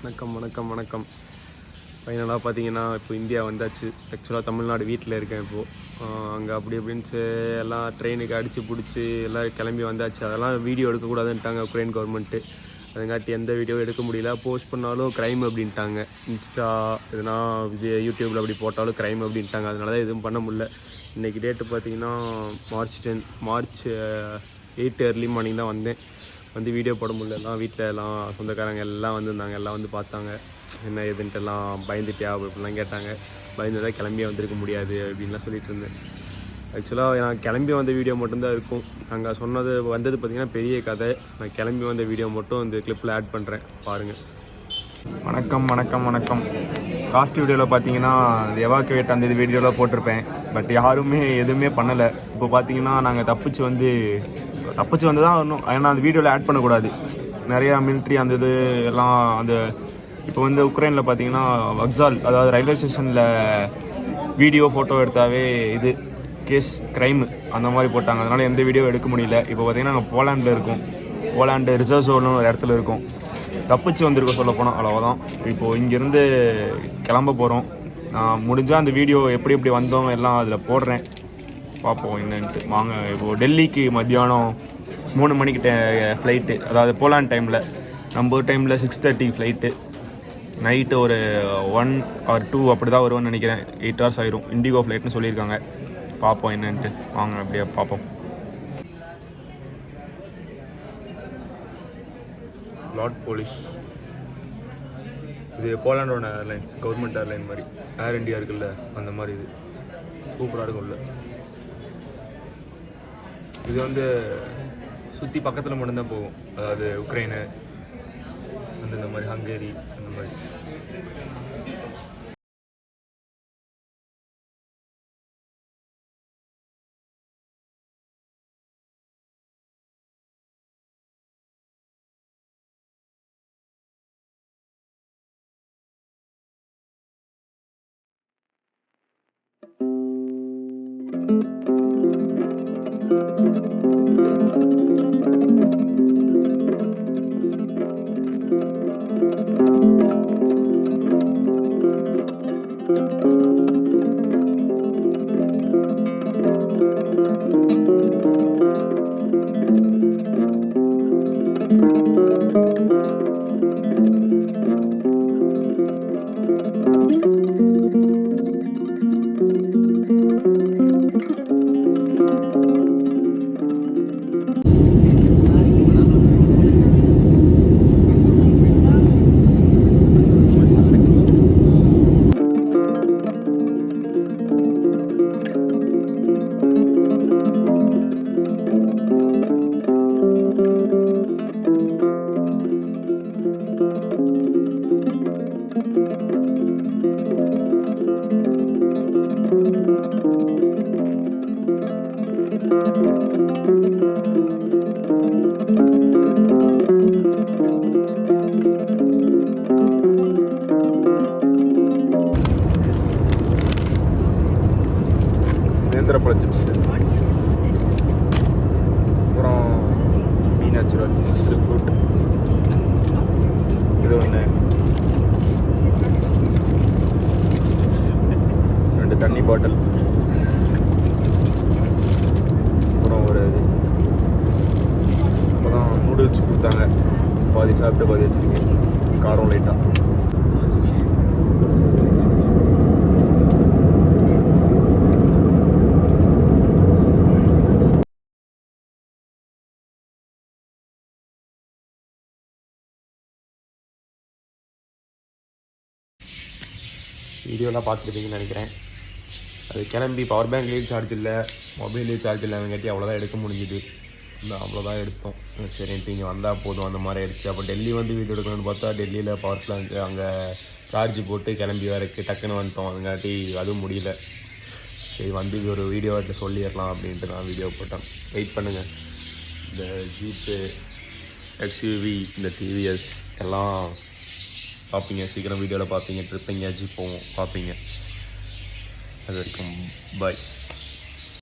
வணக்கம் வணக்கம் வணக்கம். ஃபைனலாக பார்த்தீங்கன்னா இப்போ இந்தியா வந்தாச்சு. ஆக்சுவலாக தமிழ்நாடு வீட்டில் இருக்கேன் இப்போது. அங்கே அப்படி இப்படின்னு எல்லாம் ட்ரெயினுக்கு அடித்து பிடிச்சி எல்லாம் கிளம்பி வந்தாச்சு. அதெல்லாம் வீடியோ எடுக்கக்கூடாதுன்ட்டாங்க உக்ரைன் கவர்மெண்ட்டு. அதுங்காட்டி எந்த வீடியோ எடுக்க முடியல. போஸ்ட் பண்ணாலும் க்ரைம் அப்படின்ட்டாங்க. இன்ஸ்டா எதுனா இது யூடியூப்பில் அப்படி போட்டாலும் க்ரைம் அப்படின்ட்டாங்க. அதனால தான் எதுவும் பண்ண முடியல. இன்றைக்கி டேட்டு பார்த்தீங்கன்னா மார்ச் 8 ஏர்லி மார்னிங் தான் வந்தேன். வந்து வீடியோ போட முடியல. எல்லாம் வீட்டில் எல்லாம் சொந்தக்காரங்க எல்லாம் வந்திருந்தாங்க. எல்லாம் வந்து பார்த்தாங்க என்ன ஏதுன்ட்டு எல்லாம் பயந்துட்டியா அப்படிலாம் கேட்டாங்க. பயந்துதான் கிளம்பியே வந்திருக்க முடியாது அப்படின்லாம் சொல்லிட்டு இருந்தேன். ஆக்சுவலாக நான் கிளம்பி வந்த வீடியோ மட்டும்தான் இருக்கும். அங்கே சொன்னது வந்தது பார்த்திங்கன்னா பெரிய கதை. நான் கிளம்பி வந்த வீடியோ மட்டும் இந்த கிளிப்பில் ஆட் பண்ணுறேன், பாருங்கள். வணக்கம் வணக்கம் வணக்கம். லாஸ்ட் வீடியோவில் பார்த்தீங்கன்னா எவாக்குவேட் அந்த இது வீடியோவில் போட்டிருப்பேன். பட் யாருமே எதுவுமே பண்ணலை. இப்போ பார்த்தீங்கன்னா நாங்கள் தப்பிச்சு வந்து தான் வரணும். ஏன்னா அந்த வீடியோவில் ஆட் பண்ணக்கூடாது. நிறையா மிலிட்ரி அந்த இது எல்லாம் அந்த இப்போ வந்து உக்ரைனில் பார்த்தீங்கன்னா வக்சால், அதாவது ரயில்வே ஸ்டேஷனில் வீடியோ ஃபோட்டோ எடுத்தாவே இது கேஸ் க்ரைமு அந்த மாதிரி போட்டாங்க. அதனால் எந்த வீடியோ எடுக்க முடியல. இப்போ பார்த்தீங்கன்னா நாங்கள் போலாண்டில் இருக்கோம். போலாண்டு ரிசர்வ் ஜோன்னு ஒரு இடத்துல இருக்கோம். தப்பிச்சு வந்திருக்கோம் சொல்ல போனோம், அவ்வளோதான். இப்போது இங்கேருந்து கிளம்ப போகிறோம். நான் முடிஞ்சால் அந்த வீடியோ எப்படி வந்தோம் எல்லாம் அதில் போடுறேன், பார்ப்போம் என்னன்ட்டு. வாங்க. இப்போது டெல்லிக்கு மத்தியானம் 3 மணிக்கிட்ட ஃப்ளைட்டு, அதாவது போலாண்ட் டைமில். நம்ம டைமில் 6:30 ஃப்ளைட்டு. நைட்டு ஒரு 1 or 2 அப்படி தான் வருவோன்னு நினைக்கிறேன். 8 hours ஆயிரும். இண்டிகோ ஃப்ளைட்னு சொல்லியிருக்காங்க. பார்ப்போம் என்னன்ட்டு. வாங்க அப்படியே பார்ப்போம். லார்ட் போலீஸ் இது போலாண்டோட ஏர்லைன்ஸ், கவர்மெண்ட் ஏர்லைன் மாதிரி. ஏர் இண்டியா இருக்குல்ல, அந்த மாதிரி. இது சூப்பராக இருக்கும்ல. இது வந்து சுற்றி பக்கத்தில் மட்டும்தான் போகும். அதாவது உக்ரைனு வந்து இந்த மாதிரி ஹங்கேரி அந்த மாதிரி. நேந்திரப்பழ சிப்ஸ், அப்புறம் பி நேச்சுரல் மிக்ஸ்டு ஃப்ரூட், இது ஒன்று, 2 தண்ணி பாட்டில், அப்புறம் ஒரு இது. அப்போ தான் நூடுல்ஸ் கொடுத்தாங்க. பாதி சாப்பிட்டு பாதி வச்சுருக்கேன். காரம் லைட்டாக. வீடியோலாம் பார்த்துருப்பீங்கன்னு நினைக்கிறேன். அது கிளம்பி பவர் பேங்க்லேயும் சார்ஜ் இல்லை, மொபைல்லேயும் சார்ஜ் இல்லை. அவங்ககிட்ட அவ்வளோதான் எடுக்க முடிஞ்சுது. இல்லை அவ்வளோதான் எடுத்தோம். சரின்ட்டு இங்கே வந்தால் போதும் அந்த மாதிரி ஆயிடுச்சு. அப்போ டெல்லி வந்து வீடியோ எடுக்கணும்னு பார்த்தா டெல்லியில் பவர் பிளாங்க் அங்கே சார்ஜ் போட்டு கிளம்பி வரக்கு டக்குன்னு வந்துட்டோம். அதுங்காட்டி அதுவும் முடியல. சரி வந்து ஒரு வீடியோ எடுத்து சொல்லிடலாம் அப்படின்ட்டு நான் வீடியோ போட்டேன். வெயிட் பண்ணுங்கள். இந்த ஜீப்பு, எக்ஸ்யூவி, இந்த டிவிஎஸ் எல்லாம் பார்ப்பீங்க. சீக்கிரம் வீடியோவில் பார்ப்பீங்க. ட்ரிப் எங்கேயாச்சும் போவோம், பார்ப்பீங்க. அது வரைக்கும் பாய்.